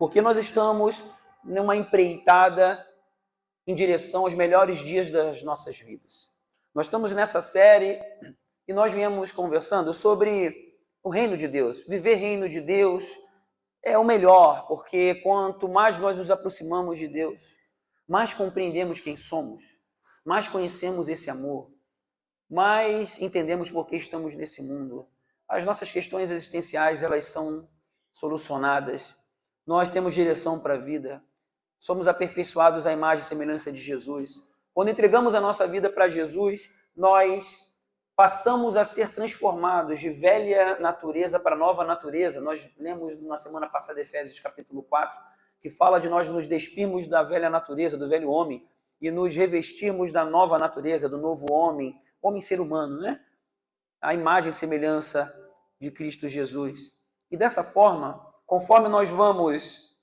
porque nós estamos numa empreitada em direção aos melhores dias das nossas vidas. Nós estamos nessa série e nós viemos conversando sobre o reino de Deus. Viver reino de Deus é o melhor, porque quanto mais nós nos aproximamos de Deus, mais compreendemos quem somos, mais conhecemos esse amor, mais entendemos por que estamos nesse mundo. As nossas questões existenciais, elas são solucionadas. Nós temos direção para a vida. Somos aperfeiçoados à imagem e semelhança de Jesus. Quando entregamos a nossa vida para Jesus, nós passamos a ser transformados de velha natureza para nova natureza. Nós lemos na semana passada Efésios capítulo 4, que fala de nós nos despirmos da velha natureza, do velho homem, e nos revestirmos da nova natureza, do novo homem, homem ser humano, né? A imagem e semelhança de Cristo Jesus. E dessa forma, conforme nós vamos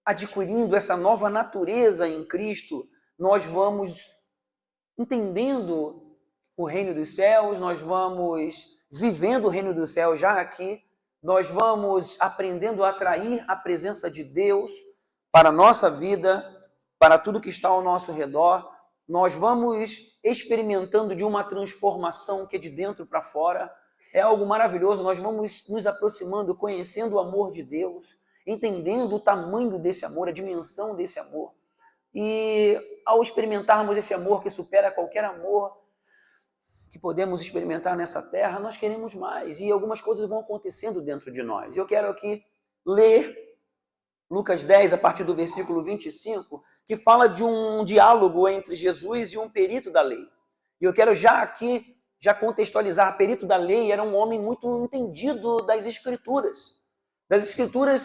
adquirindo essa nova natureza em Cristo, nós vamos entendendo o reino dos céus, nós vamos vivendo o reino dos céus já aqui, nós vamos aprendendo a atrair a presença de Deus para a nossa vida, para tudo que está ao nosso redor, nós vamos experimentando de uma transformação que é de dentro para fora, é algo maravilhoso, nós vamos nos aproximando, conhecendo o amor de Deus, entendendo o tamanho desse amor, a dimensão desse amor. E ao experimentarmos esse amor que supera qualquer amor que podemos experimentar nessa terra, nós queremos mais. E algumas coisas vão acontecendo dentro de nós. Eu quero aqui ler Lucas 10, a partir do versículo 25, que fala de um diálogo entre Jesus e um perito da lei. E eu quero já contextualizar. O perito da lei era um homem muito entendido das Escrituras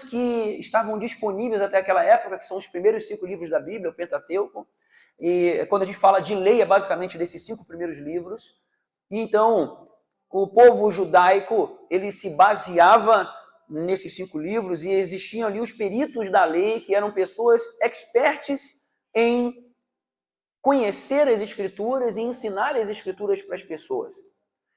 que estavam disponíveis até aquela época, que são os primeiros 5 livros da Bíblia, o Pentateuco. E quando a gente fala de lei, é basicamente desses 5 primeiros livros. E então, o povo judaico, ele se baseava nesses 5 livros e existiam ali os peritos da lei, que eram pessoas expertas em conhecer as Escrituras e ensinar as Escrituras para as pessoas.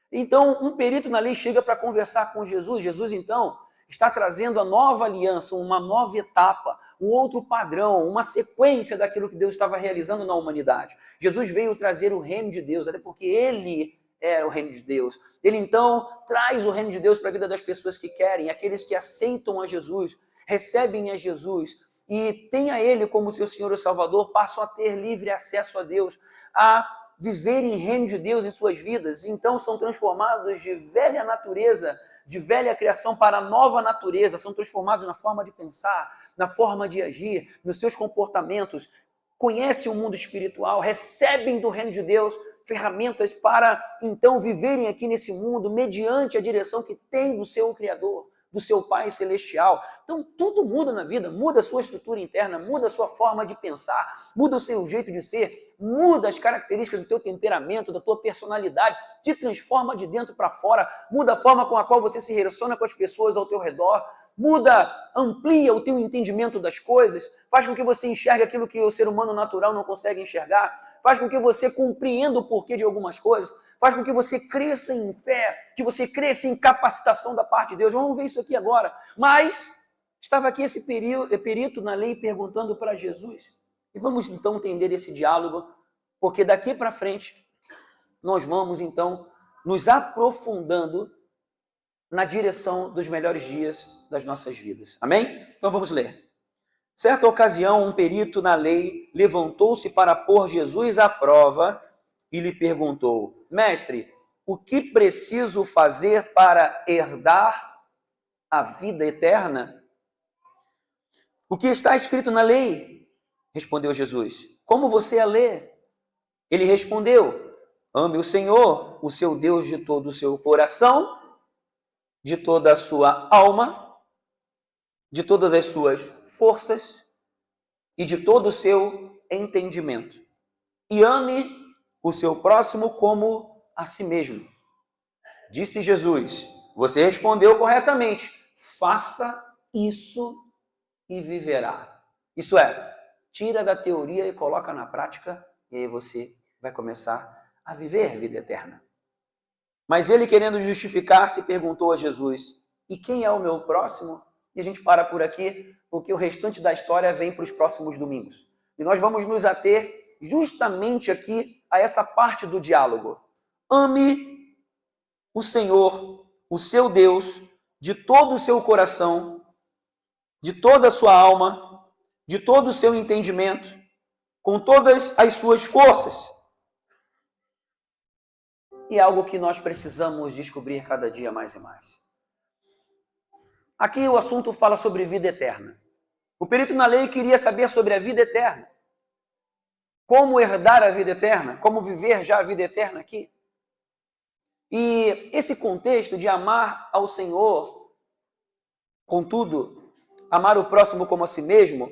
Então, um perito na lei chega para conversar com Jesus. Jesus, então, está trazendo a nova aliança, uma nova etapa, um outro padrão, uma sequência daquilo que Deus estava realizando na humanidade. Jesus veio trazer o reino de Deus, até porque ele é o reino de Deus. Ele, então, traz o reino de Deus para a vida das pessoas que querem, aqueles que aceitam a Jesus, recebem a Jesus e têm a Ele como seu Senhor e Salvador, passam a ter livre acesso a Deus, a viver em reino de Deus em suas vidas. Então são transformados de velha natureza, de velha criação para nova natureza, são transformados na forma de pensar, na forma de agir, nos seus comportamentos, conhecem o mundo espiritual, recebem do reino de Deus ferramentas para então viverem aqui nesse mundo mediante a direção que tem do seu Criador, do seu Pai Celestial. Então tudo muda na vida, muda a sua estrutura interna, muda a sua forma de pensar, muda o seu jeito de ser, muda as características do teu temperamento, da tua personalidade, te transforma de dentro para fora, muda a forma com a qual você se relaciona com as pessoas ao teu redor, muda, amplia o teu entendimento das coisas, faz com que você enxergue aquilo que o ser humano natural não consegue enxergar, faz com que você compreenda o porquê de algumas coisas, faz com que você cresça em fé, que você cresça em capacitação da parte de Deus. Vamos ver isso aqui agora. Mas estava aqui esse perito na lei perguntando para Jesus. E vamos então entender esse diálogo, porque daqui para frente nós vamos então nos aprofundando na direção dos melhores dias das nossas vidas. Amém? Então vamos ler. Certa ocasião, um perito na lei levantou-se para pôr Jesus à prova e lhe perguntou: Mestre, o que preciso fazer para herdar a vida eterna? O que está escrito na lei? Respondeu Jesus. Como você a lê? Ele respondeu: ame o Senhor, o seu Deus, de todo o seu coração, de toda a sua alma, de todas as suas forças e de todo o seu entendimento. E ame o seu próximo como a si mesmo. Disse Jesus: você respondeu corretamente. Faça isso e viverá. Isso é, tira da teoria e coloca na prática, e aí você vai começar a viver vida eterna. Mas ele, querendo justificar-se, perguntou a Jesus: e quem é o meu próximo? E a gente para por aqui, porque o restante da história vem para os próximos domingos. E nós vamos nos ater justamente aqui a essa parte do diálogo. Ame o Senhor, o seu Deus, de todo o seu coração, de toda a sua alma, de todo o seu entendimento, com todas as suas forças. E é algo que nós precisamos descobrir cada dia mais e mais. Aqui o assunto fala sobre vida eterna. O perito na lei queria saber sobre a vida eterna. Como herdar a vida eterna? Como viver já a vida eterna aqui? E esse contexto de amar ao Senhor, contudo, amar o próximo como a si mesmo,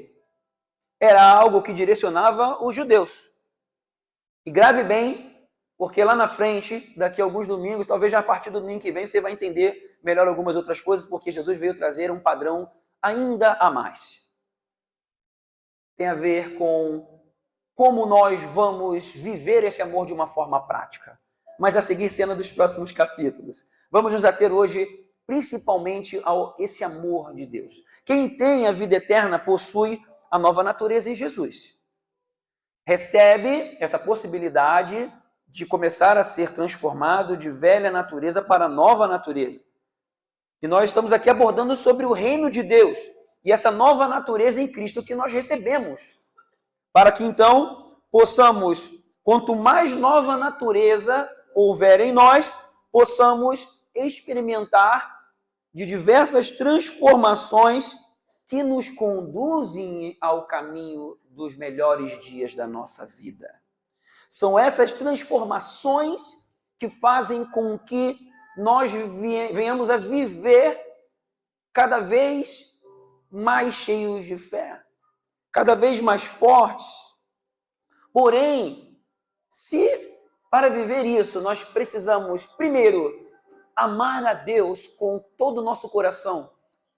era algo que direcionava os judeus. E grave bem, porque lá na frente, daqui a alguns domingos, talvez já a partir do domingo que vem, você vai entender melhor algumas outras coisas, porque Jesus veio trazer um padrão ainda a mais. Tem a ver com como nós vamos viver esse amor de uma forma prática. Mas a seguir, cena dos próximos capítulos. Vamos nos ater hoje principalmente a esse amor de Deus. Quem tem a vida eterna possui a nova natureza em Jesus. Recebe essa possibilidade de começar a ser transformado de velha natureza para nova natureza. E nós estamos aqui abordando sobre o reino de Deus e essa nova natureza em Cristo que nós recebemos. Para que então possamos, quanto mais nova natureza houver em nós, possamos experimentar de diversas transformações que nos conduzem ao caminho dos melhores dias da nossa vida. São essas transformações que fazem com que nós venhamos a viver cada vez mais cheios de fé, cada vez mais fortes. Porém, se para viver isso nós precisamos, primeiro, amar a Deus com todo o nosso coração,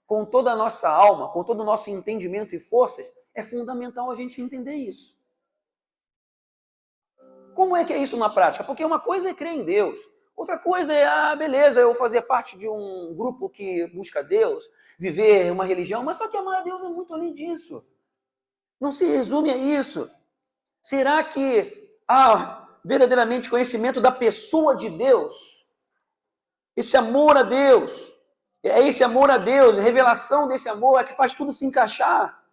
com toda a nossa alma, com todo o nosso entendimento e forças, é fundamental a gente entender isso. Como é que é isso na prática? Porque uma coisa é crer em Deus, outra coisa é, beleza, eu fazer parte de um grupo que busca Deus, viver uma religião, mas só que amar a Deus é muito além disso. Não se resume a isso. Será que há verdadeiramente conhecimento da pessoa de Deus? Esse amor a Deus, a revelação desse amor é que faz tudo se encaixar.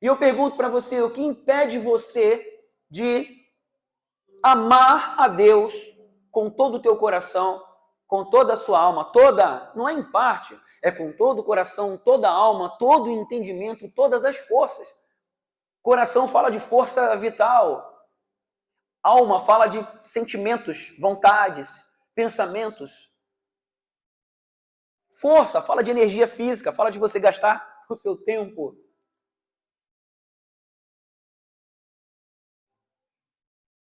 E eu pergunto para você, o que impede você de amar a Deus com todo o teu coração, com toda a sua alma, não é em parte, é com todo o coração, toda a alma, todo o entendimento, todas as forças. Coração fala de força vital, alma fala de sentimentos, vontades, pensamentos. Força fala de energia física, fala de você gastar o seu tempo.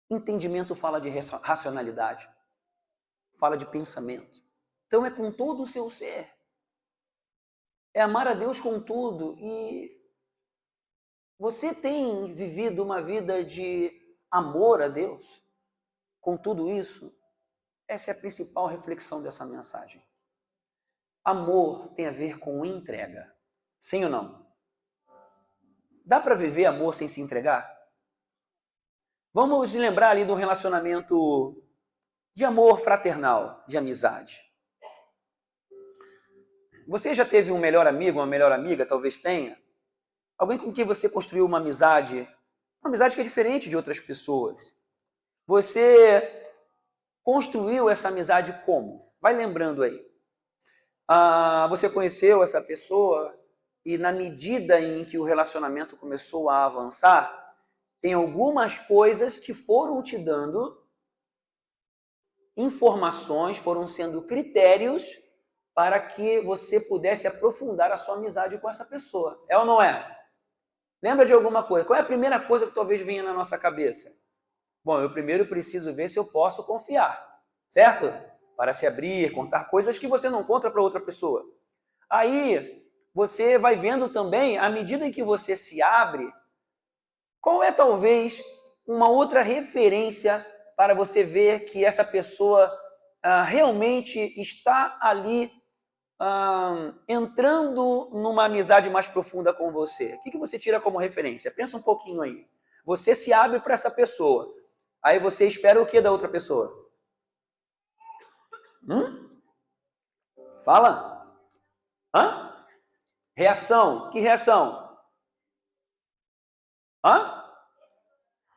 Entendimento fala de racionalidade, fala de pensamento. Então é com todo o seu ser. É amar a Deus com tudo. E você tem vivido uma vida de amor a Deus com tudo isso? Essa é a principal reflexão dessa mensagem. Amor tem a ver com entrega. Sim ou não? Dá para viver amor sem se entregar? Vamos lembrar ali do relacionamento de amor fraternal, de amizade. Você já teve um melhor amigo, uma melhor amiga, talvez tenha? Alguém com quem você construiu uma amizade que é diferente de outras pessoas. Você construiu essa amizade como? Vai lembrando aí. Você conheceu essa pessoa e na medida em que o relacionamento começou a avançar, tem algumas coisas que foram te dando informações, foram sendo critérios para que você pudesse aprofundar a sua amizade com essa pessoa. É ou não é? Lembra de alguma coisa? Qual é a primeira coisa que talvez venha na nossa cabeça? Bom, eu primeiro preciso ver se eu posso confiar, certo? Para se abrir, contar coisas que você não conta para outra pessoa. Aí, você vai vendo também, à medida em que você se abre, qual é talvez uma outra referência para você ver que essa pessoa realmente está ali entrando numa amizade mais profunda com você, o que você tira como referência? Pensa um pouquinho aí. Você se abre para essa pessoa. Aí você espera o que da outra pessoa? Fala. Reação. Que reação?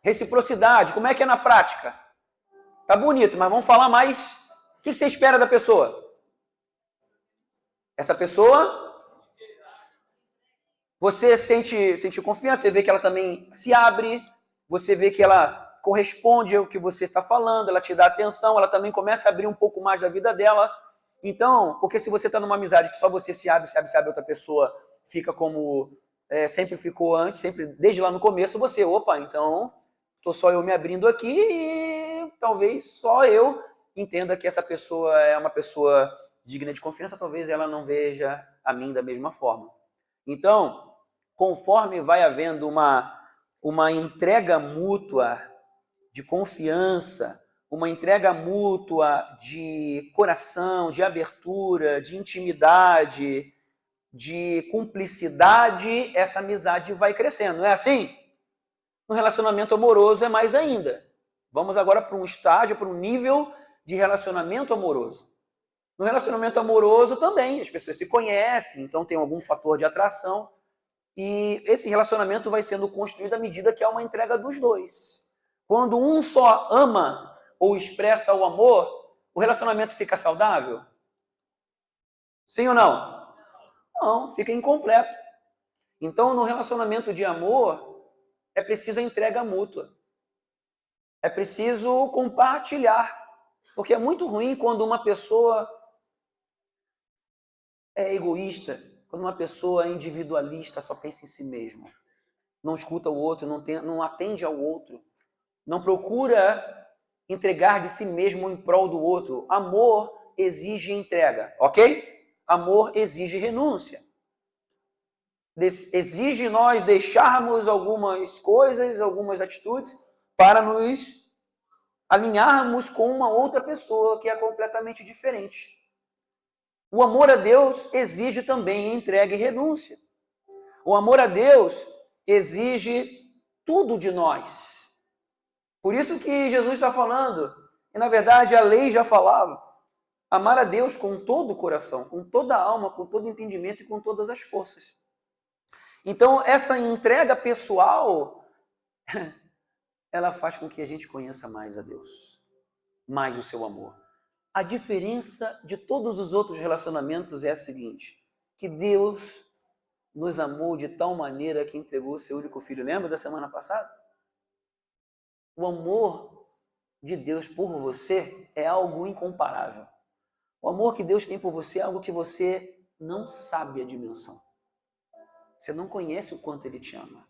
Reciprocidade. Como é que é na prática? Tá bonito, mas vamos falar mais. O que você espera da pessoa? Essa pessoa, você sente confiança, você vê que ela também se abre, você vê que ela corresponde ao que você está falando, ela te dá atenção, ela também começa a abrir um pouco mais da vida dela. Então, porque se você está numa amizade que só você se abre, outra pessoa fica como sempre ficou antes, sempre desde lá no começo, você, então, estou só eu me abrindo aqui e talvez só eu entenda que essa pessoa é uma pessoa digna de confiança, talvez ela não veja a mim da mesma forma. Então, conforme vai havendo uma entrega mútua de confiança, uma entrega mútua de coração, de abertura, de intimidade, de cumplicidade, essa amizade vai crescendo. Não é assim? No relacionamento amoroso é mais ainda. Vamos agora para um estágio, para um nível de relacionamento amoroso. No relacionamento amoroso também, as pessoas se conhecem, então tem algum fator de atração. E esse relacionamento vai sendo construído à medida que há uma entrega dos dois. Quando um só ama ou expressa o amor, o relacionamento fica saudável? Sim ou não? Não, fica incompleto. Então, no relacionamento de amor, é preciso a entrega mútua. É preciso compartilhar. Porque é muito ruim quando uma pessoa é egoísta, quando uma pessoa é individualista, só pensa em si mesma. Não escuta o outro, não atende ao outro. Não procura entregar de si mesmo em prol do outro. Amor exige entrega, ok? Amor exige renúncia. Exige nós deixarmos algumas coisas, algumas atitudes, para nos alinharmos com uma outra pessoa que é completamente diferente. O amor a Deus exige também entrega e renúncia. O amor a Deus exige tudo de nós. Por isso que Jesus está falando, e na verdade a lei já falava, amar a Deus com todo o coração, com toda a alma, com todo o entendimento e com todas as forças. Então, essa entrega pessoal, ela faz com que a gente conheça mais a Deus, mais o seu amor. A diferença de todos os outros relacionamentos é a seguinte, que Deus nos amou de tal maneira que entregou o seu único filho. Lembra da semana passada? O amor de Deus por você é algo incomparável. O amor que Deus tem por você é algo que você não sabe a dimensão. Você não conhece o quanto Ele te ama.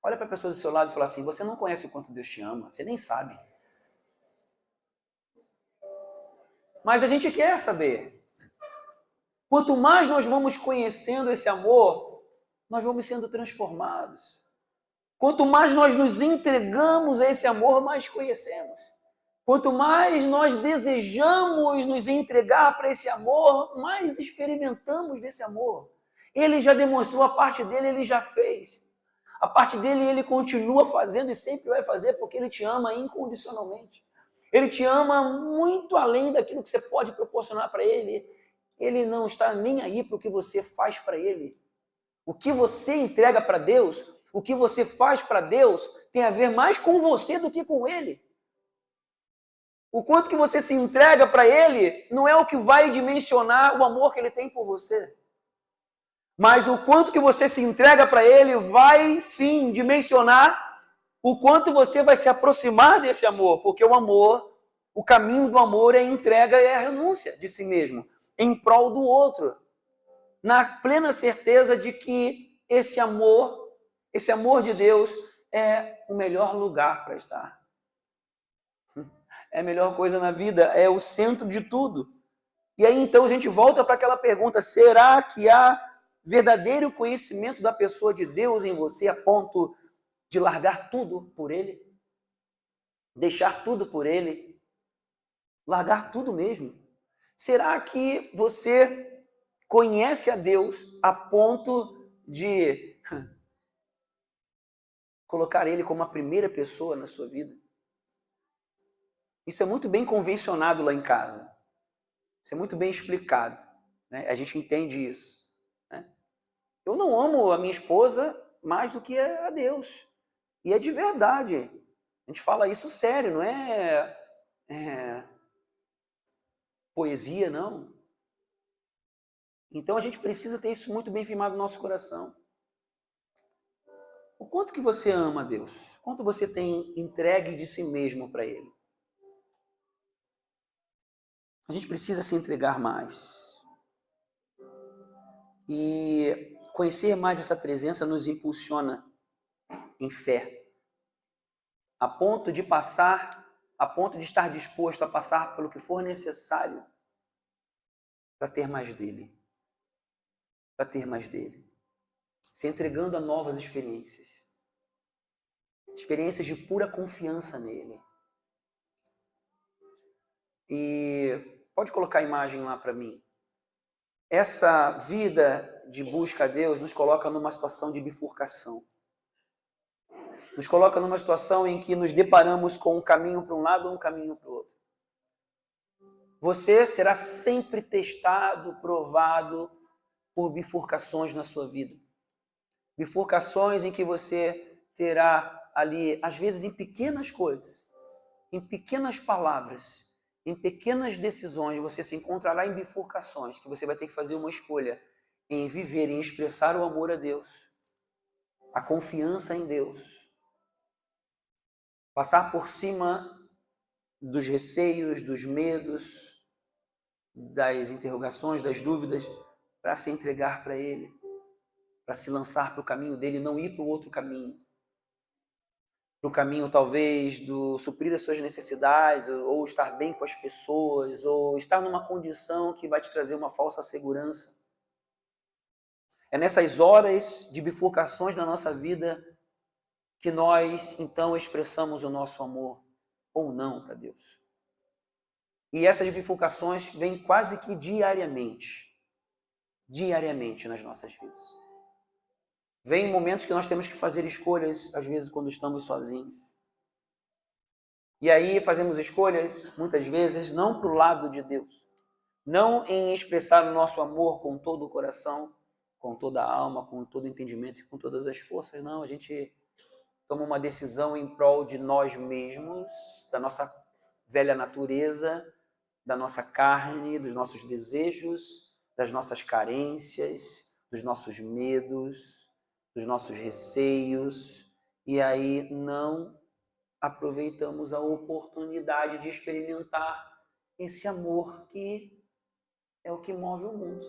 Olha para a pessoa do seu lado e fala assim, você não conhece o quanto Deus te ama, você nem sabe. Mas a gente quer saber. Quanto mais nós vamos conhecendo esse amor, nós vamos sendo transformados. Quanto mais nós nos entregamos a esse amor, mais conhecemos. Quanto mais nós desejamos nos entregar para esse amor, mais experimentamos desse amor. Ele já demonstrou a parte dele, ele já fez. A parte dele ele continua fazendo e sempre vai fazer porque ele te ama incondicionalmente. Ele te ama muito além daquilo que você pode proporcionar para ele. Ele não está nem aí para o que você faz para ele. O que você entrega para Deus, o que você faz para Deus, tem a ver mais com você do que com ele. O quanto que você se entrega para ele não é o que vai dimensionar o amor que ele tem por você. Mas o quanto que você se entrega para ele vai sim dimensionar o quanto você vai se aproximar desse amor. Porque o amor, o caminho do amor é a entrega e a renúncia de si mesmo, em prol do outro. Na plena certeza de que esse amor de Deus é o melhor lugar para estar. É a melhor coisa na vida, é o centro de tudo. E aí então a gente volta para aquela pergunta, será que há verdadeiro conhecimento da pessoa de Deus em você a ponto de largar tudo por Ele? Deixar tudo por Ele? Largar tudo mesmo? Será que você conhece a Deus a ponto de colocar Ele como a primeira pessoa na sua vida. Isso é muito bem convencionado lá em casa. Isso é muito bem explicado, né? A gente entende isso, né? Eu não amo a minha esposa mais do que a Deus. E é de verdade. A gente fala isso sério, não é poesia, não. Então a gente precisa ter isso muito bem firmado no nosso coração. O quanto que você ama a Deus? Quanto você tem entregue de si mesmo para Ele? A gente precisa se entregar mais. E conhecer mais essa presença nos impulsiona em fé, a ponto de estar disposto a passar pelo que for necessário para ter mais dele. Para ter mais dele. Se entregando a novas experiências. Experiências de pura confiança nele. E pode colocar a imagem lá para mim. Essa vida de busca a Deus nos coloca numa situação de bifurcação. Nos coloca numa situação em que nos deparamos com um caminho para um lado ou um caminho para o outro. Você será sempre testado, provado por bifurcações na sua vida. Bifurcações em que você terá ali, às vezes em pequenas coisas, em pequenas palavras, em pequenas decisões, você se encontrará em bifurcações, que você vai ter que fazer uma escolha em viver, em expressar o amor a Deus, a confiança em Deus, passar por cima dos receios, dos medos, das interrogações, das dúvidas, para se entregar para Ele, para se lançar para o caminho dele, não ir para o outro caminho. Para o caminho, talvez, do suprir as suas necessidades, ou estar bem com as pessoas, ou estar numa condição que vai te trazer uma falsa segurança. É nessas horas de bifurcações na nossa vida que nós, então, expressamos o nosso amor, ou não, para Deus. E essas bifurcações vêm quase que diariamente nas nossas vidas. Vem momentos que nós temos que fazer escolhas, às vezes, quando estamos sozinhos. E aí fazemos escolhas, muitas vezes, não para o lado de Deus. Não em expressar o nosso amor com todo o coração, com toda a alma, com todo o entendimento e com todas as forças. Não, a gente toma uma decisão em prol de nós mesmos, da nossa velha natureza, da nossa carne, dos nossos desejos, das nossas carências, dos nossos medos, dos nossos receios, e aí não aproveitamos a oportunidade de experimentar esse amor que é o que move o mundo.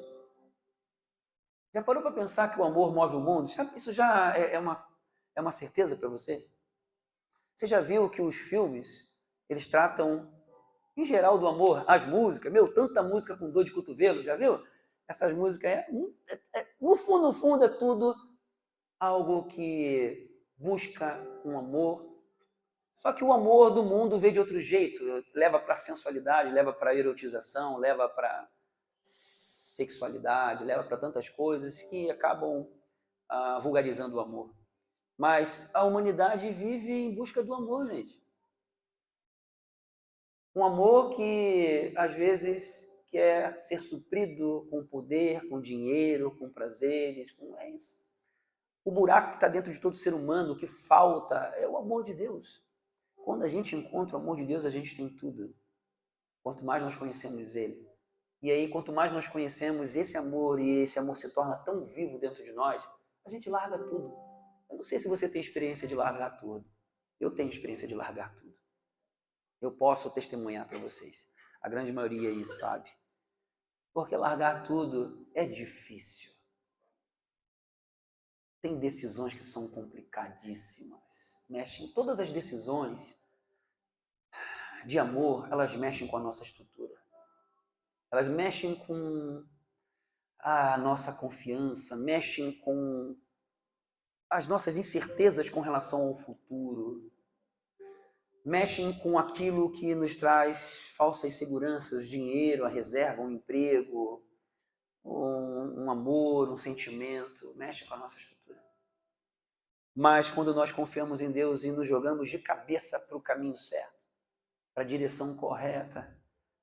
Já parou para pensar que o amor move o mundo? Isso já é uma certeza para você? Você já viu que os filmes, eles tratam, em geral, do amor? As músicas, tanta música com dor de cotovelo, já viu? Essas músicas, no fundo, é tudo algo que busca um amor, só que o amor do mundo veio de outro jeito, leva para a sensualidade, leva para a erotização, leva para sexualidade, leva para tantas coisas que acabam vulgarizando o amor. Mas a humanidade vive em busca do amor, gente. Um amor que, às vezes, quer ser suprido com poder, com dinheiro, com prazeres, é isso. O buraco que está dentro de todo ser humano, o que falta, é o amor de Deus. Quando a gente encontra o amor de Deus, a gente tem tudo. Quanto mais nós conhecemos Ele. E aí, quanto mais nós conhecemos esse amor, e esse amor se torna tão vivo dentro de nós, a gente larga tudo. Eu não sei se você tem experiência de largar tudo. Eu tenho experiência de largar tudo. Eu posso testemunhar para vocês. A grande maioria aí sabe. Porque largar tudo é difícil. Tem decisões que são complicadíssimas. Mexem todas as decisões de amor, elas mexem com a nossa estrutura. Elas mexem com a nossa confiança, mexem com as nossas incertezas com relação ao futuro, mexem com aquilo que nos traz falsas seguranças, dinheiro, a reserva, um emprego, um amor, um sentimento, mexe com a nossa estrutura. Mas quando nós confiamos em Deus e nos jogamos de cabeça para o caminho certo, para a direção correta,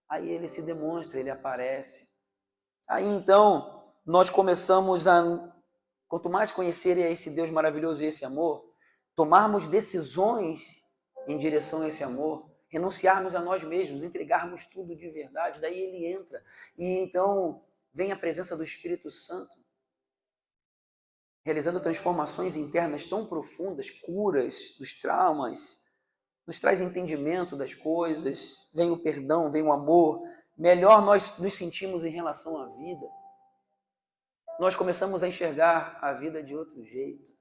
aí Ele se demonstra, Ele aparece. Aí então nós começamos a, quanto mais conhecer esse Deus maravilhoso e esse amor, tomarmos decisões em direção a esse amor, renunciarmos a nós mesmos, entregarmos tudo de verdade, daí Ele entra. E então vem a presença do Espírito Santo, realizando transformações internas tão profundas, curas dos traumas, nos traz entendimento das coisas, vem o perdão, vem o amor, melhor nós nos sentimos em relação à vida. Nós começamos a enxergar a vida de outro jeito,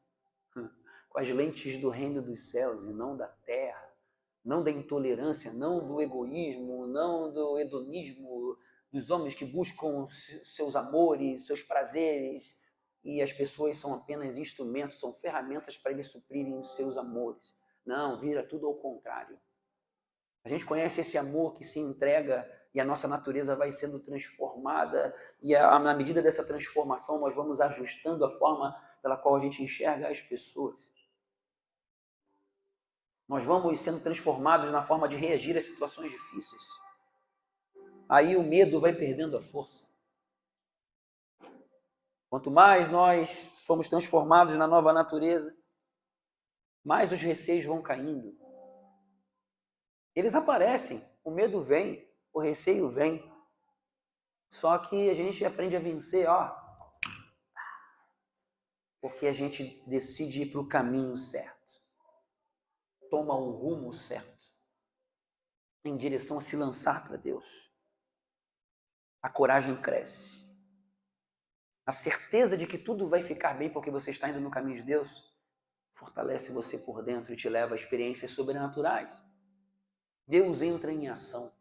com as lentes do reino dos céus e não da terra, não da intolerância, não do egoísmo, não do hedonismo, dos homens que buscam seus amores, seus prazeres, e as pessoas são apenas instrumentos, são ferramentas para eles suprirem os seus amores. Não, vira tudo ao contrário. A gente conhece esse amor que se entrega e a nossa natureza vai sendo transformada, e na medida dessa transformação nós vamos ajustando a forma pela qual a gente enxerga as pessoas. Nós vamos sendo transformados na forma de reagir às situações difíceis. Aí o medo vai perdendo a força. Quanto mais nós somos transformados na nova natureza, mais os receios vão caindo. Eles aparecem, o medo vem, o receio vem. Só que a gente aprende a vencer, porque a gente decide ir para o caminho certo. Toma o rumo certo, em direção a se lançar para Deus. A coragem cresce. A certeza de que tudo vai ficar bem porque você está indo no caminho de Deus fortalece você por dentro e te leva a experiências sobrenaturais. Deus entra em ação.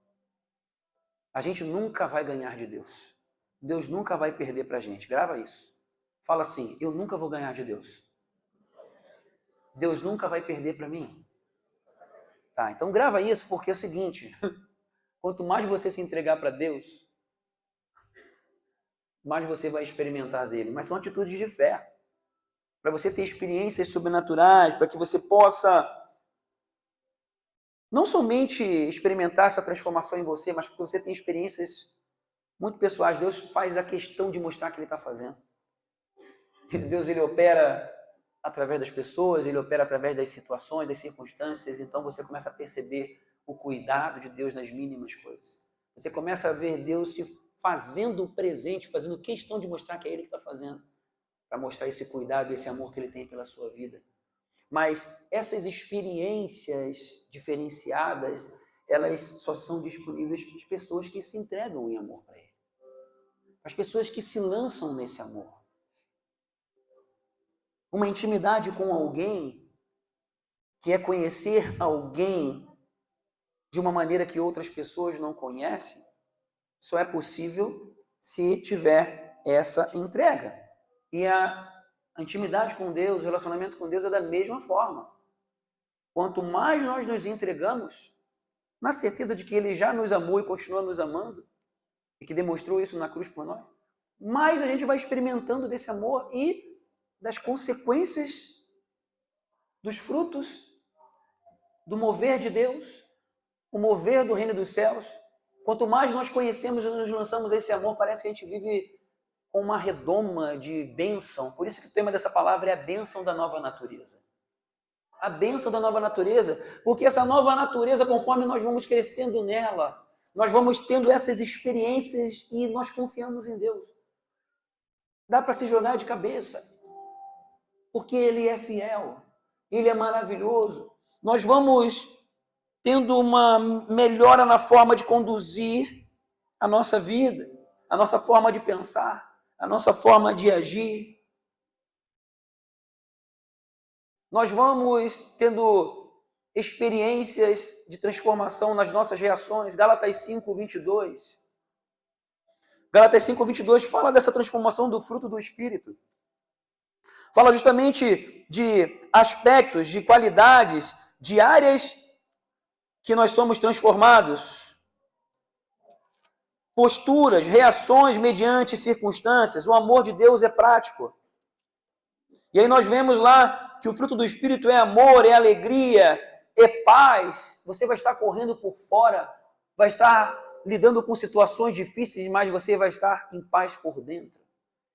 A gente nunca vai ganhar de Deus. Deus nunca vai perder para a gente. Grava isso. Fala assim, eu nunca vou ganhar de Deus. Deus nunca vai perder para mim. Tá, então grava isso porque é o seguinte, quanto mais você se entregar para Deus, mais você vai experimentar dele. Mas são atitudes de fé. Para você ter experiências sobrenaturais, para que você possa não somente experimentar essa transformação em você, mas porque você tem experiências muito pessoais. Deus faz a questão de mostrar que Ele está fazendo. Deus, Ele opera através das pessoas, Ele opera através das situações, das circunstâncias. Então você começa a perceber o cuidado de Deus nas mínimas coisas. Você começa a ver Deus se fazendo presente, fazendo questão de mostrar que é Ele que está fazendo, para mostrar esse cuidado, esse amor que Ele tem pela sua vida. Mas essas experiências diferenciadas, elas só são disponíveis para as pessoas que se entregam em amor para Ele. As pessoas que se lançam nesse amor. Uma intimidade com alguém, que é conhecer alguém de uma maneira que outras pessoas não conhecem, só é possível se tiver essa entrega. E a intimidade com Deus, o relacionamento com Deus é da mesma forma. Quanto mais nós nos entregamos, na certeza de que Ele já nos amou e continua nos amando, e que demonstrou isso na cruz por nós, mais a gente vai experimentando desse amor e das consequências, dos frutos, do mover de Deus, o mover do reino dos céus. Quanto mais nós conhecemos e nos lançamos a esse amor, parece que a gente vive com uma redoma de bênção. Por isso que o tema dessa palavra é a bênção da nova natureza. A bênção da nova natureza, porque essa nova natureza, conforme nós vamos crescendo nela, nós vamos tendo essas experiências e nós confiamos em Deus. Dá para se jogar de cabeça, porque Ele é fiel, Ele é maravilhoso. Nós vamos tendo uma melhora na forma de conduzir a nossa vida, a nossa forma de pensar, a nossa forma de agir. Nós vamos tendo experiências de transformação nas nossas reações. Gálatas 5:22. Gálatas 5:22 fala dessa transformação do fruto do Espírito. Fala justamente de aspectos, de qualidades, de áreas que nós somos transformados. posturas, reações mediante circunstâncias. O amor de Deus é prático. E aí nós vemos lá que o fruto do Espírito é amor, é alegria, é paz. Você vai estar correndo por fora, vai estar lidando com situações difíceis, mas você vai estar em paz por dentro.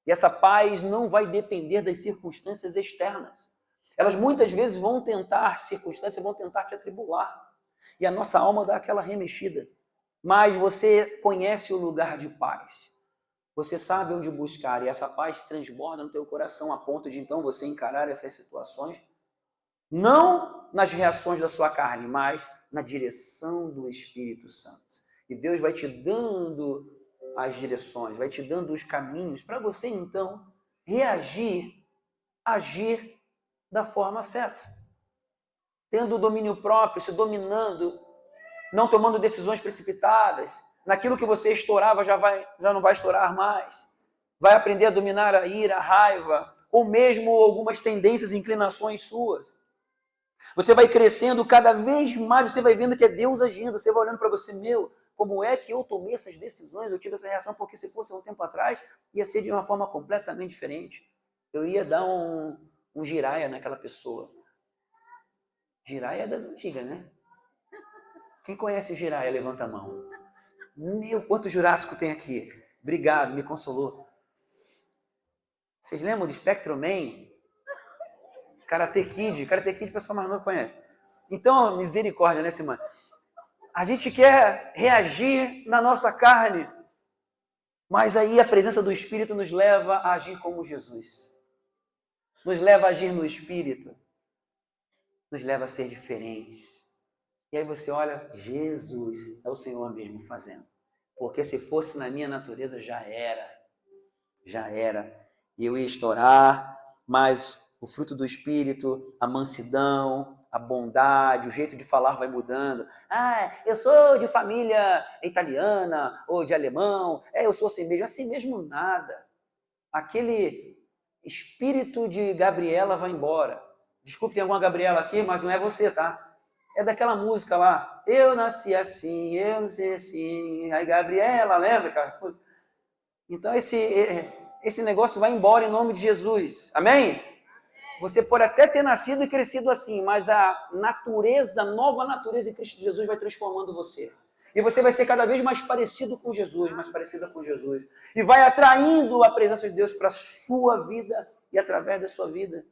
E essa paz não vai depender das circunstâncias externas. Elas muitas vezes vão tentar te atribular. E a nossa alma dá aquela remexida. Mas você conhece o lugar de paz. Você sabe onde buscar e essa paz transborda no teu coração a ponto de então você encarar essas situações não nas reações da sua carne, mas na direção do Espírito Santo. E Deus vai te dando as direções, vai te dando os caminhos para você então agir da forma certa. Tendo o domínio próprio, se dominando, não tomando decisões precipitadas. Naquilo que você estourava já não vai estourar mais. Vai aprender a dominar a ira, a raiva, ou mesmo algumas tendências e inclinações suas. Você vai crescendo cada vez mais, você vai vendo que é Deus agindo, você vai olhando para você, como é que eu tomei essas decisões, eu tive essa reação, porque se fosse um tempo atrás, ia ser de uma forma completamente diferente. Eu ia dar um giraia naquela pessoa. Giraia é das antigas, né? Quem conhece o giraia, levanta a mão. Quanto Jurássico tem aqui? Obrigado, me consolou. Vocês lembram de Spectrum Man? Karate Kid o pessoal mais novo conhece. Então, misericórdia, né, Simone? A gente quer reagir na nossa carne, mas aí a presença do Espírito nos leva a agir como Jesus. Nos leva a agir no Espírito. Nos leva a ser diferentes. E aí você olha, Jesus é o Senhor mesmo fazendo. Porque se fosse na minha natureza, já era. E eu ia estourar, mas o fruto do Espírito, a mansidão, a bondade, o jeito de falar vai mudando. Eu sou de família italiana ou de alemão, eu sou assim mesmo nada. Aquele espírito de Gabriela vai embora. Desculpe, tem alguma Gabriela aqui, mas não é você, tá? É daquela música lá, eu nasci assim, eu nasci assim, aí Gabriela, lembra aquela música? Então esse negócio vai embora em nome de Jesus, amém? Você pode até ter nascido e crescido assim, mas a nova natureza em Cristo Jesus vai transformando você. E você vai ser cada vez mais parecido com Jesus, mais parecida com Jesus. E vai atraindo a presença de Deus para a sua vida e através da sua vida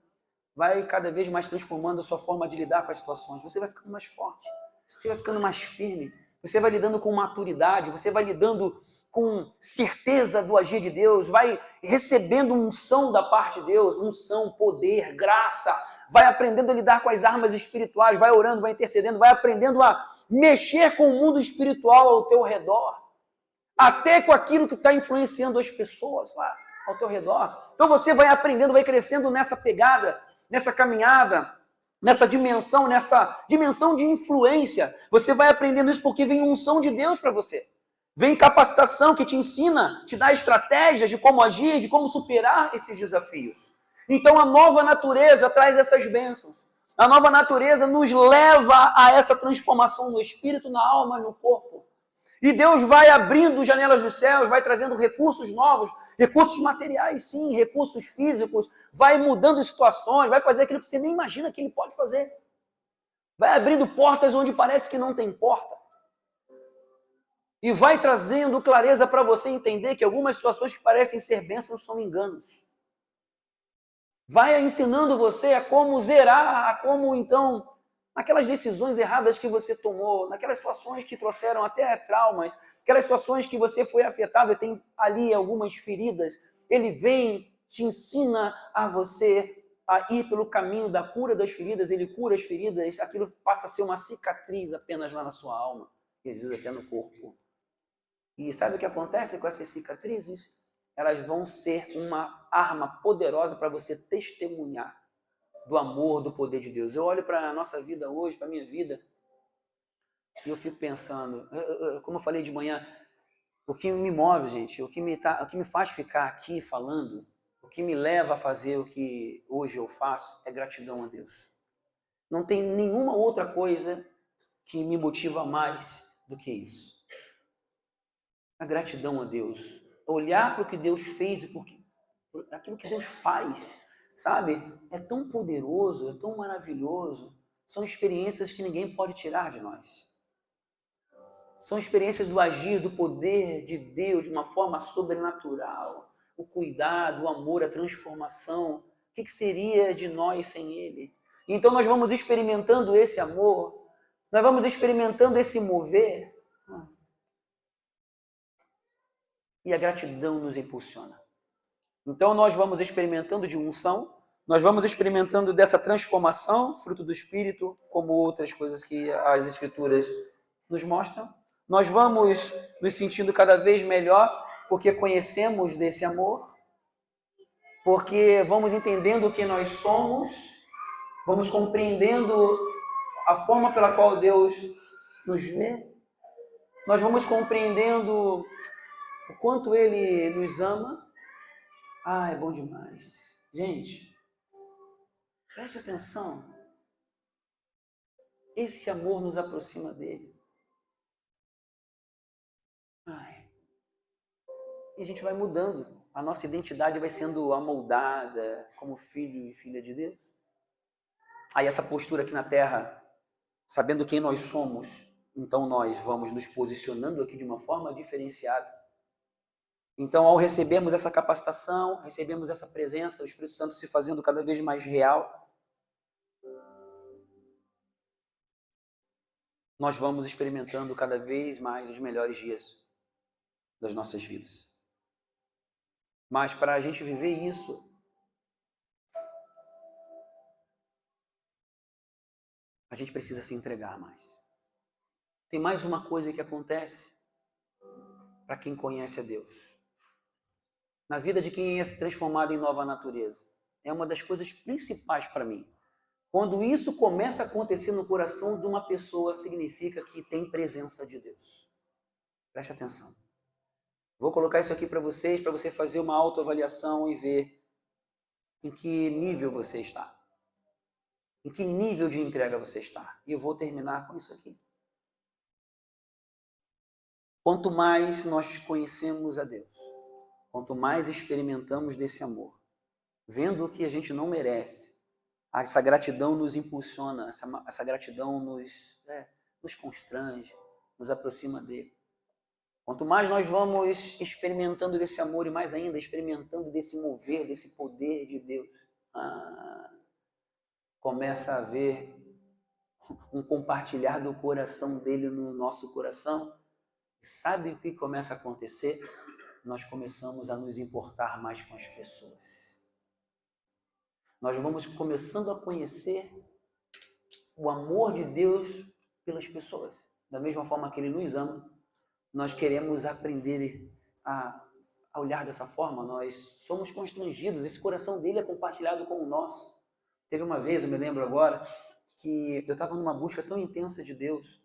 vai cada vez mais transformando a sua forma de lidar com as situações. Você vai ficando mais forte, você vai ficando mais firme, você vai lidando com maturidade, você vai lidando com certeza do agir de Deus, vai recebendo unção da parte de Deus, unção, poder, graça, vai aprendendo a lidar com as armas espirituais, vai orando, vai intercedendo, vai aprendendo a mexer com o mundo espiritual ao teu redor, até com aquilo que está influenciando as pessoas lá ao teu redor. Então você vai aprendendo, vai crescendo nessa pegada, nessa caminhada, nessa dimensão de influência. Você vai aprendendo isso porque vem unção de Deus para você. Vem capacitação que te ensina, te dá estratégias de como agir, de como superar esses desafios. Então a nova natureza traz essas bênçãos. A nova natureza nos leva a essa transformação no espírito, na alma e no corpo. E Deus vai abrindo janelas dos céus, vai trazendo recursos novos, recursos materiais, sim, recursos físicos, vai mudando situações, vai fazer aquilo que você nem imagina que Ele pode fazer. Vai abrindo portas onde parece que não tem porta. E vai trazendo clareza para você entender que algumas situações que parecem ser bênçãos são enganos. Vai ensinando você a como zerar, a como então naquelas decisões erradas que você tomou, naquelas situações que trouxeram até traumas, aquelas situações que você foi afetado e tem ali algumas feridas, Ele vem, te ensina a você a ir pelo caminho da cura das feridas, Ele cura as feridas, aquilo passa a ser uma cicatriz apenas lá na sua alma, e às vezes até no corpo. E sabe o que acontece com essas cicatrizes? Elas vão ser uma arma poderosa para você testemunhar do amor, do poder de Deus. Eu olho para a nossa vida hoje, para a minha vida, e eu fico pensando, como eu falei de manhã, o que me move, gente, o que me faz ficar aqui falando, o que me leva a fazer o que hoje eu faço é gratidão a Deus. Não tem nenhuma outra coisa que me motiva mais do que isso. a gratidão a Deus, olhar para o que Deus fez e por aquilo que Deus faz, sabe? É tão poderoso, é tão maravilhoso. São experiências que ninguém pode tirar de nós. São experiências do agir, do poder de Deus de uma forma sobrenatural. O cuidado, o amor, a transformação. O que seria de nós sem Ele? Então nós vamos experimentando esse amor, nós vamos experimentando esse mover. E a gratidão nos impulsiona. Então nós vamos experimentando de unção, nós vamos experimentando dessa transformação, fruto do Espírito, como outras coisas que as Escrituras nos mostram. Nós vamos nos sentindo cada vez melhor, porque conhecemos desse amor, porque vamos entendendo o que nós somos, vamos compreendendo a forma pela qual Deus nos vê, nós vamos compreendendo o quanto Ele nos ama. Ah, é bom demais. Gente, preste atenção. Esse amor nos aproxima dele. Ai. E a gente vai mudando. A nossa identidade vai sendo amoldada como filho e filha de Deus. Aí essa postura aqui na terra, sabendo quem nós somos, então nós vamos nos posicionando aqui de uma forma diferenciada. Então, ao recebermos essa capacitação, recebemos essa presença, o Espírito Santo se fazendo cada vez mais real, nós vamos experimentando cada vez mais os melhores dias das nossas vidas. Mas para a gente viver isso, a gente precisa se entregar mais. Tem mais uma coisa que acontece para quem conhece a Deus. Na vida de quem é transformado em nova natureza. É uma das coisas principais para mim. Quando isso começa a acontecer no coração de uma pessoa, significa que tem presença de Deus. Preste atenção. Vou colocar isso aqui para vocês, para você fazer uma autoavaliação e ver em que nível você está. Em que nível de entrega você está. E eu vou terminar com isso aqui. Quanto mais nós conhecemos a Deus, quanto mais experimentamos desse amor, vendo o que a gente não merece, essa gratidão nos impulsiona, essa gratidão nos constrange, nos aproxima dele. Quanto mais nós vamos experimentando desse amor e mais ainda experimentando desse mover, desse poder de Deus, começa a haver um compartilhar do coração dele no nosso coração. E sabe o que começa a acontecer? Nós começamos a nos importar mais com as pessoas. Nós vamos começando a conhecer o amor de Deus pelas pessoas. Da mesma forma que Ele nos ama, nós queremos aprender a olhar dessa forma. Nós somos constrangidos, esse coração dele é compartilhado com o nosso. Teve uma vez, eu me lembro agora, que eu estava numa busca tão intensa de Deus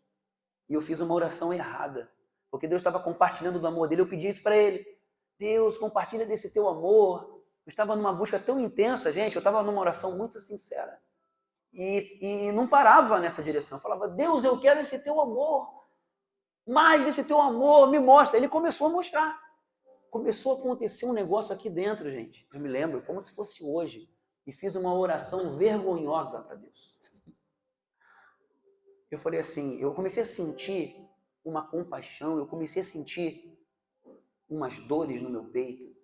e eu fiz uma oração errada. Porque Deus estava compartilhando do amor dele, eu pedi isso para ele. Deus, compartilha desse teu amor. Eu estava numa busca tão intensa, gente, eu estava numa oração muito sincera. E não parava nessa direção. Eu falava, Deus, eu quero esse teu amor. Mais desse teu amor, me mostra. Ele começou a mostrar. Começou a acontecer um negócio aqui dentro, gente. Eu me lembro, como se fosse hoje. E fiz uma oração vergonhosa para Deus. Eu falei assim, eu comecei a sentir uma compaixão, eu comecei a sentir umas dores no meu peito,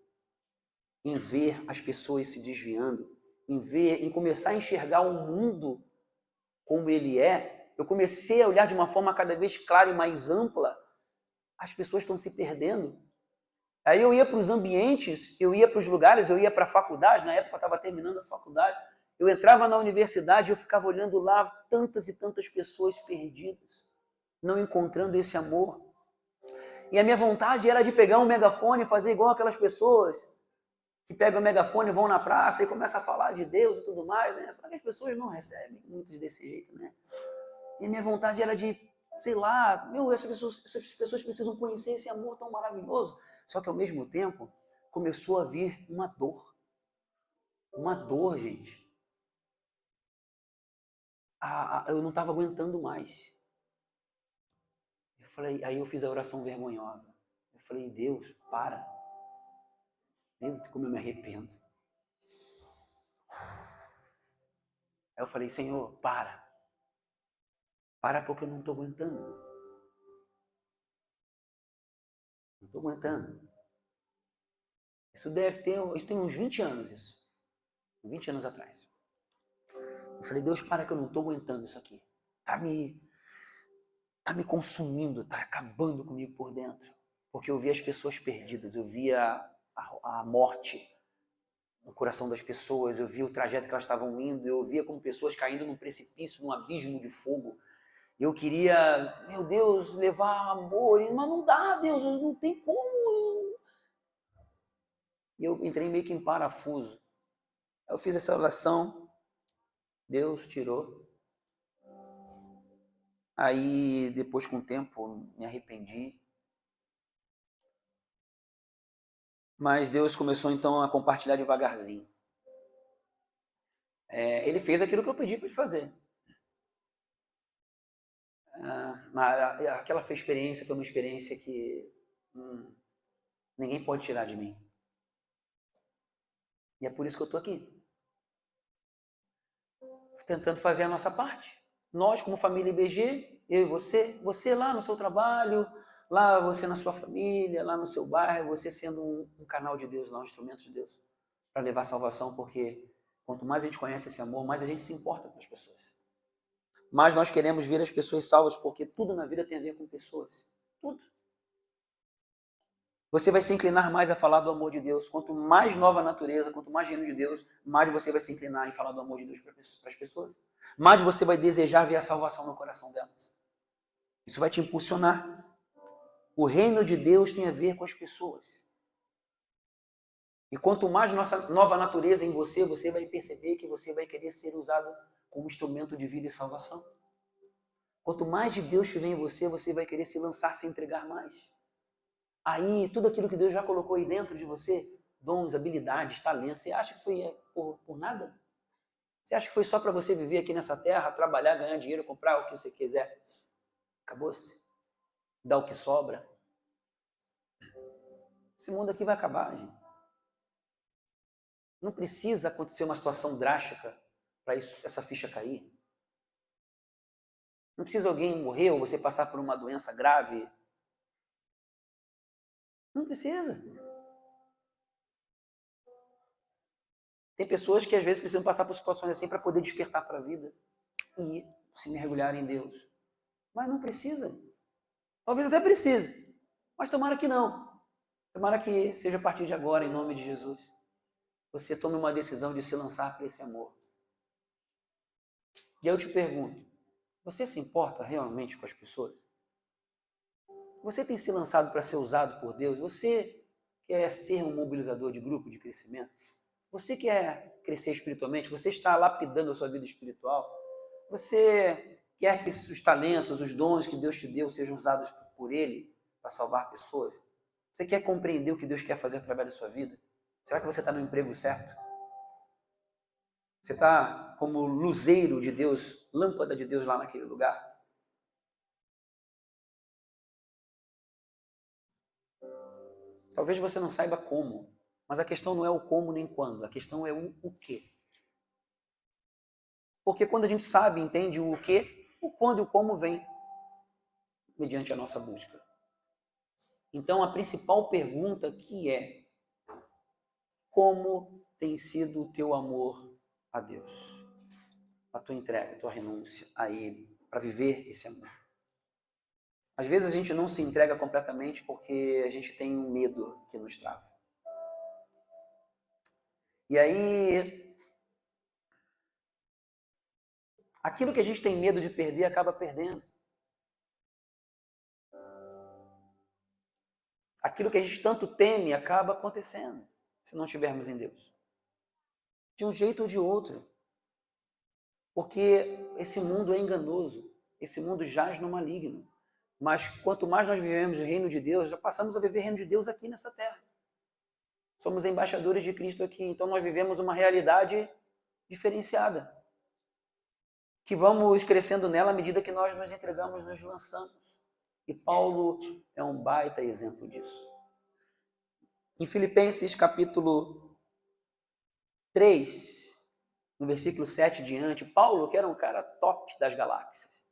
em ver as pessoas se desviando, em começar a enxergar o mundo como ele é. Eu comecei a olhar de uma forma cada vez clara e mais ampla. As pessoas estão se perdendo. Aí eu ia para os ambientes, eu ia para os lugares, eu ia para a faculdade, na época eu estava terminando a faculdade, eu entrava na universidade e eu ficava olhando lá tantas e tantas pessoas perdidas, não encontrando esse amor. E a minha vontade era de pegar um megafone e fazer igual aquelas pessoas que pegam o megafone, vão na praça e começam a falar de Deus e tudo mais, né? Só que as pessoas não recebem muitos desse jeito, né? E a minha vontade era de, sei lá, essas pessoas precisam conhecer esse amor tão maravilhoso. Só que ao mesmo tempo começou a vir uma dor. Uma dor, gente. Eu não estava aguentando mais. Aí eu fiz a oração vergonhosa. Eu falei, Deus, para. Deus, como eu me arrependo. Aí eu falei, Senhor, para. Para porque eu não estou aguentando. Não estou aguentando. Isso tem uns 20 anos isso. 20 anos atrás. Eu falei, Deus, para que eu não estou aguentando isso aqui. Tá me consumindo, tá acabando comigo por dentro. Porque eu via as pessoas perdidas, eu via a morte no coração das pessoas, eu via o trajeto que elas estavam indo, eu via como pessoas caindo num precipício, num abismo de fogo. Eu queria, meu Deus, levar amor, mas não dá, Deus, não tem como. E eu entrei meio que em parafuso. Eu fiz essa oração, Deus tirou. Aí, depois, com o tempo, me arrependi. Mas Deus começou, então, a compartilhar devagarzinho. Ele fez aquilo que eu pedi para ele fazer. Aquela experiência foi uma experiência que ninguém pode tirar de mim. E é por isso que eu estou aqui. Tentando fazer a nossa parte. Nós, como família IBG, eu e você lá no seu trabalho, lá você na sua família, lá no seu bairro, você sendo um canal de Deus lá, um instrumento de Deus, para levar salvação, porque quanto mais a gente conhece esse amor, mais a gente se importa com as pessoas. Mas nós queremos ver as pessoas salvas, porque tudo na vida tem a ver com pessoas. Tudo. Você vai se inclinar mais a falar do amor de Deus. Quanto mais nova a natureza, quanto mais reino de Deus, mais você vai se inclinar em falar do amor de Deus para as pessoas. Mais você vai desejar ver a salvação no coração delas. Isso vai te impulsionar. O reino de Deus tem a ver com as pessoas. E quanto mais nossa nova natureza em você, você vai perceber que você vai querer ser usado como instrumento de vida e salvação. Quanto mais de Deus tiver em você, você vai querer se lançar, se entregar mais. Aí, tudo aquilo que Deus já colocou aí dentro de você, dons, habilidades, talentos, você acha que foi por nada? Você acha que foi só para você viver aqui nessa terra, trabalhar, ganhar dinheiro, comprar o que você quiser? Acabou-se. Dá o que sobra. Esse mundo aqui vai acabar, gente. Não precisa acontecer uma situação drástica para essa ficha cair. Não precisa alguém morrer ou você passar por uma doença grave. Não precisa. Tem pessoas que às vezes precisam passar por situações assim para poder despertar para a vida e se mergulhar em Deus. Mas não precisa. Talvez até precise, mas tomara que não. Tomara que seja a partir de agora, em nome de Jesus, você tome uma decisão de se lançar para esse amor. E eu te pergunto, você se importa realmente com as pessoas? Você tem se lançado para ser usado por Deus? Você quer ser um mobilizador de grupo de crescimento? Você quer crescer espiritualmente? Você está lapidando a sua vida espiritual? Você quer que os talentos, os dons que Deus te deu sejam usados por Ele para salvar pessoas? Você quer compreender o que Deus quer fazer através da sua vida? Será que você está no emprego certo? Você está como luzeiro de Deus, lâmpada de Deus lá naquele lugar? Talvez você não saiba como, mas a questão não é o como nem quando, a questão é o quê. Porque quando a gente sabe e entende o quê, o quando e o como vem mediante a nossa busca. Então a principal pergunta aqui é: como tem sido o teu amor a Deus? A tua entrega, a tua renúncia a Ele, para viver esse amor. Às vezes a gente não se entrega completamente porque a gente tem um medo que nos trava. E aí, aquilo que a gente tem medo de perder acaba perdendo. Aquilo que a gente tanto teme acaba acontecendo, se não estivermos em Deus. De um jeito ou de outro. Porque esse mundo é enganoso, esse mundo jaz no maligno. Mas quanto mais nós vivemos o reino de Deus, já passamos a viver o reino de Deus aqui nessa terra. Somos embaixadores de Cristo aqui, então nós vivemos uma realidade diferenciada. Que vamos crescendo nela à medida que nós nos entregamos, nos lançamos. E Paulo é um baita exemplo disso. Em Filipenses capítulo 3, no versículo 7 diante, Paulo, que era um cara top das galáxias.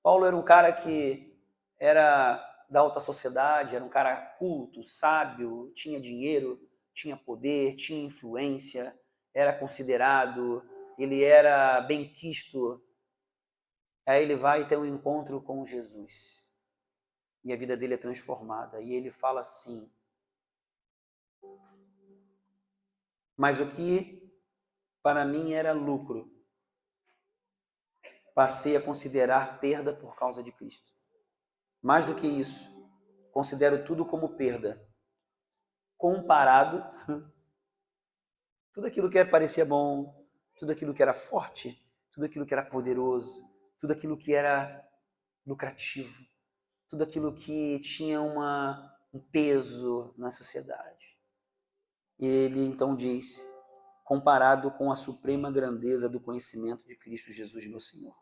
Paulo era um cara que era da alta sociedade, era um cara culto, sábio, tinha dinheiro, tinha poder, tinha influência, era considerado, ele era benquisto. Aí ele vai ter um encontro com Jesus. E a vida dele é transformada. E ele fala assim: mas o que para mim era lucro, passei a considerar perda por causa de Cristo. Mais do que isso, considero tudo como perda, comparado, tudo aquilo que parecia bom, tudo aquilo que era forte, tudo aquilo que era poderoso, tudo aquilo que era lucrativo, tudo aquilo que tinha um peso na sociedade. E ele então diz: comparado com a suprema grandeza do conhecimento de Cristo Jesus, meu Senhor,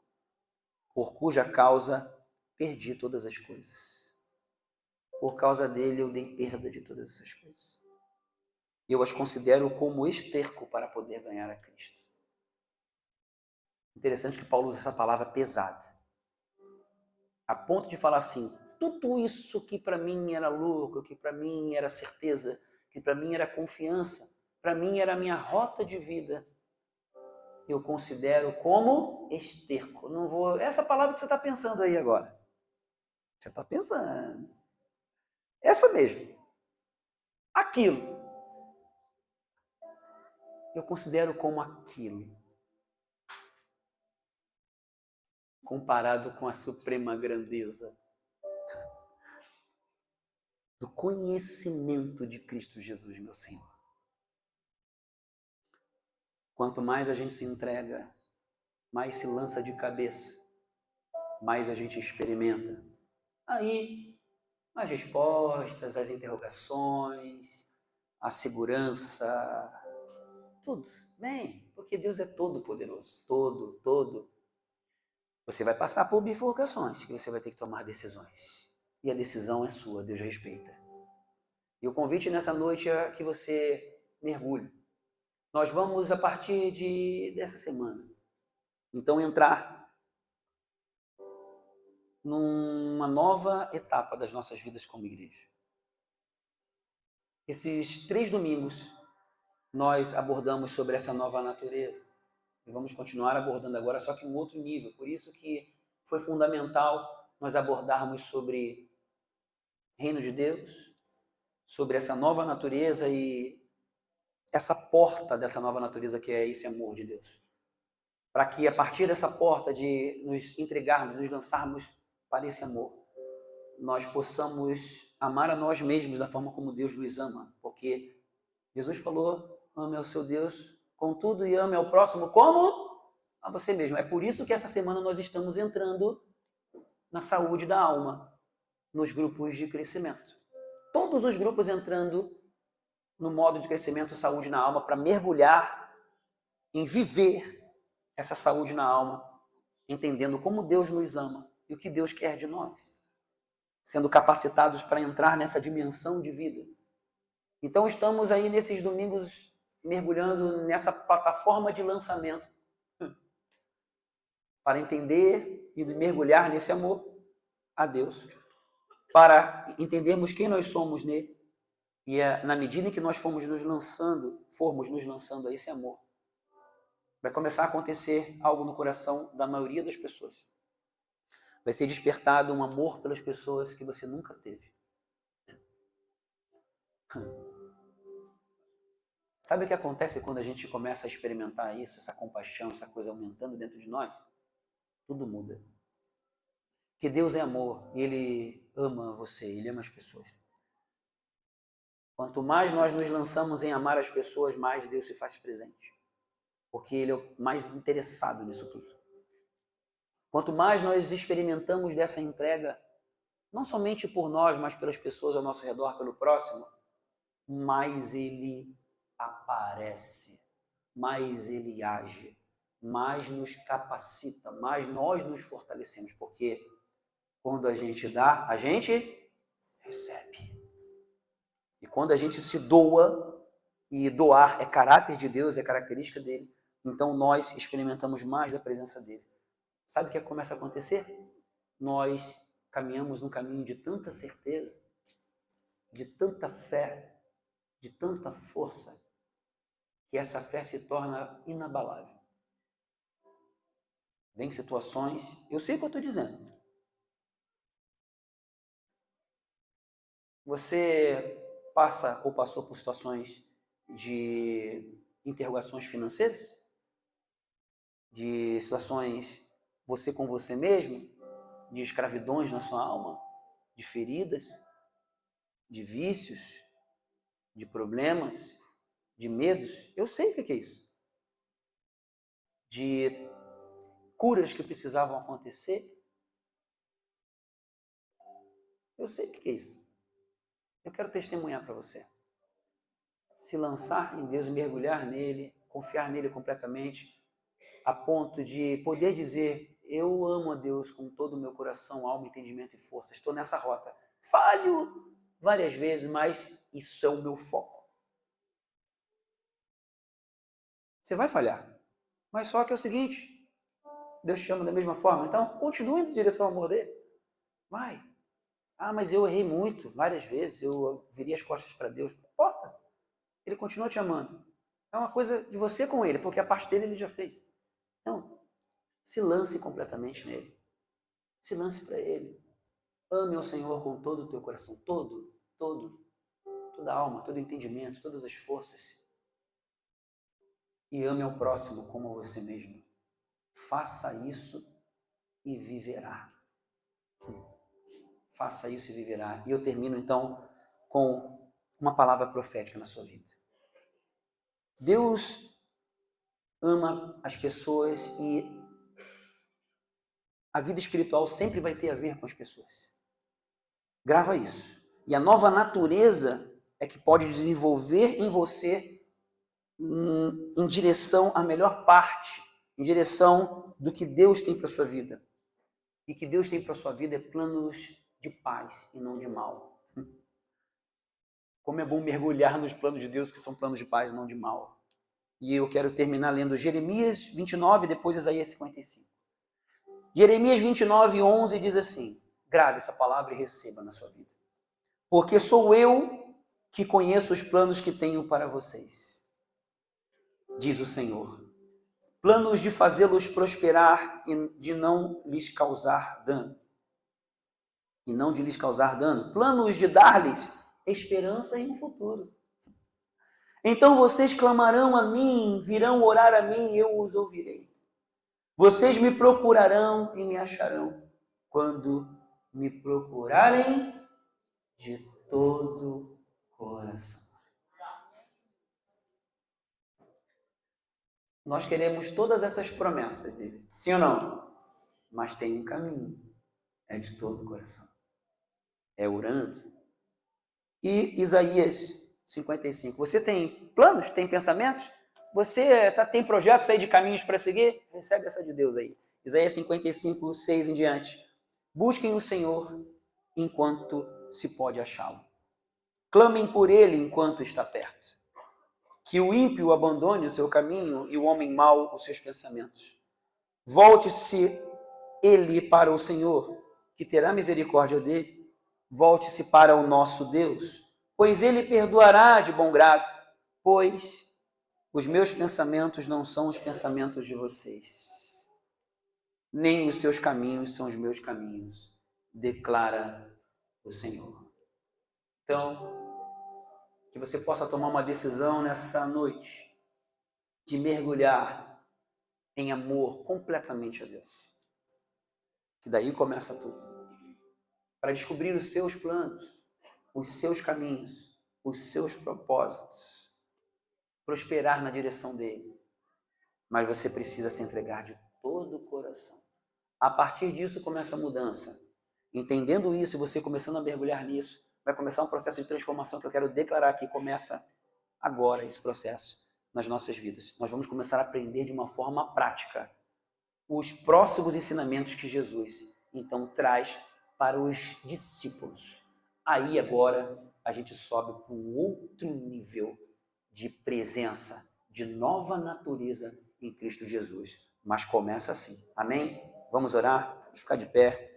por cuja causa perdi todas as coisas. Por causa dele eu dei perda de todas essas coisas. Eu as considero como esterco para poder ganhar a Cristo. Interessante que Paulo usa essa palavra pesada, a ponto de falar assim: tudo isso que para mim era lucro, que para mim era certeza, que para mim era confiança, para mim era a minha rota de vida, eu considero como esterco. Não vou. Essa palavra que você está pensando aí agora. Você está pensando. Essa mesmo. Aquilo. Eu considero como aquilo. Comparado com a suprema grandeza do conhecimento de Cristo Jesus, meu Senhor. Quanto mais a gente se entrega, mais se lança de cabeça, mais a gente experimenta. Aí, as respostas, as interrogações, a segurança, tudo bem, porque Deus é todo poderoso, todo. Você vai passar por bifurcações, que você vai ter que tomar decisões. E a decisão é sua, Deus respeita. E o convite nessa noite é que você mergulhe. Nós vamos, a partir dessa semana, então entrar numa nova etapa das nossas vidas como igreja. Esses 3 domingos, nós abordamos sobre essa nova natureza. E vamos continuar abordando agora, só que em um outro nível. Por isso que foi fundamental nós abordarmos sobre reino de Deus, sobre essa nova natureza e essa porta dessa nova natureza que é esse amor de Deus. Para que a partir dessa porta de nos entregarmos, nos lançarmos para esse amor, nós possamos amar a nós mesmos da forma como Deus nos ama. Porque Jesus falou: ame ao seu Deus com tudo e ame ao próximo como a você mesmo. É por isso que essa semana nós estamos entrando na saúde da alma, nos grupos de crescimento. Todos os grupos entrando no modo de crescimento saúde na alma para mergulhar em viver essa saúde na alma, entendendo como Deus nos ama e o que Deus quer de nós, sendo capacitados para entrar nessa dimensão de vida. Então estamos aí nesses domingos mergulhando nessa plataforma de lançamento para entender e mergulhar nesse amor a Deus, para entendermos quem nós somos nele e na medida em que nós formos nos lançando a esse amor, vai começar a acontecer algo no coração da maioria das pessoas. Vai ser despertado um amor pelas pessoas que você nunca teve. Sabe o que acontece quando a gente começa a experimentar isso, essa compaixão, essa coisa aumentando dentro de nós? Tudo muda. Porque Deus é amor e Ele ama você, Ele ama as pessoas. Quanto mais nós nos lançamos em amar as pessoas, mais Deus se faz presente. Porque Ele é o mais interessado nisso tudo. Quanto mais nós experimentamos dessa entrega, não somente por nós, mas pelas pessoas ao nosso redor, pelo próximo, mais Ele aparece, mais Ele age, mais nos capacita, mais nós nos fortalecemos, porque Quando a gente dá, a gente recebe. E quando a gente se doa, e doar é caráter de Deus, é característica dele, então nós experimentamos mais da presença dele. Sabe o que começa a acontecer? Nós caminhamos num caminho de tanta certeza, de tanta fé, de tanta força, que essa fé se torna inabalável. Vem situações, eu sei o que eu estou dizendo. Você passa ou passou por situações de interrogações financeiras? De situações você com você mesmo? De escravidões na sua alma? De feridas? De vícios? De problemas? De medos? Eu sei o que é isso. De curas que precisavam acontecer? Eu sei o que é isso. Eu quero testemunhar para você. Se lançar em Deus, mergulhar nele, confiar nele completamente, a ponto de poder dizer: eu amo a Deus com todo o meu coração, alma, entendimento e força. Estou nessa rota. Falho várias vezes, mas isso é o meu foco. Você vai falhar, mas só que é o seguinte: Deus te ama da mesma forma, então continue em direção ao amor dele. Vai. Ah, mas eu errei muito, várias vezes, eu virei as costas para Deus. Não importa. Ele continua te amando. É uma coisa de você com ele, porque a parte dele ele já fez. Então, se lance completamente nele. Se lance para ele. Ame ao Senhor com todo o teu coração, toda a alma, todo o entendimento, todas as forças. E ame ao próximo como a você mesmo. Faça isso e viverá. Faça isso e viverá. E eu termino então com uma palavra profética na sua vida. Deus ama as pessoas e a vida espiritual sempre vai ter a ver com as pessoas. Grava isso. E a nova natureza é que pode desenvolver em você em direção à melhor parte, em direção do que Deus tem para a sua vida. E que Deus tem para a sua vida é planos de paz e não de mal. Como é bom mergulhar nos planos de Deus, que são planos de paz e não de mal. E eu quero terminar lendo Jeremias 29, depois Isaías 55. Jeremias 29, 11 diz assim: grave essa palavra e receba na sua vida. Porque sou eu que conheço os planos que tenho para vocês, diz o Senhor. Planos de fazê-los prosperar e de não lhes causar dano. E não de lhes causar dano. Planos de dar-lhes esperança em um futuro. Então vocês clamarão a mim, virão orar a mim e eu os ouvirei. Vocês me procurarão e me acharão, quando me procurarem de todo o coração. Nós queremos todas essas promessas dele, sim ou não? Mas tem um caminho, é de todo o coração. É orando. E Isaías 55. Você tem planos? Tem pensamentos? Você tem projetos aí de caminhos para seguir? Recebe essa de Deus aí. Isaías 55, 6 em diante. Busquem o Senhor enquanto se pode achá-lo. Clamem por ele enquanto está perto. Que o ímpio abandone o seu caminho e o homem mau os seus pensamentos. Volte-se ele para o Senhor, que terá misericórdia dele. Volte-se para o nosso Deus, pois ele perdoará de bom grado, pois os meus pensamentos não são os pensamentos de vocês, nem os seus caminhos são os meus caminhos, declara o Senhor. Então, que você possa tomar uma decisão nessa noite de mergulhar em amor completamente a Deus. Que daí começa tudo. Para descobrir os seus planos, os seus caminhos, os seus propósitos. Prosperar na direção dele. Mas você precisa se entregar de todo o coração. A partir disso começa a mudança. Entendendo isso e você começando a mergulhar nisso, vai começar um processo de transformação que eu quero declarar aqui. Começa agora esse processo nas nossas vidas. Nós vamos começar a aprender de uma forma prática os próximos ensinamentos que Jesus então traz para os discípulos. Aí agora a gente sobe para um outro nível de presença, de nova natureza em Cristo Jesus. Mas começa assim, amém? Vamos orar? Vamos ficar de pé.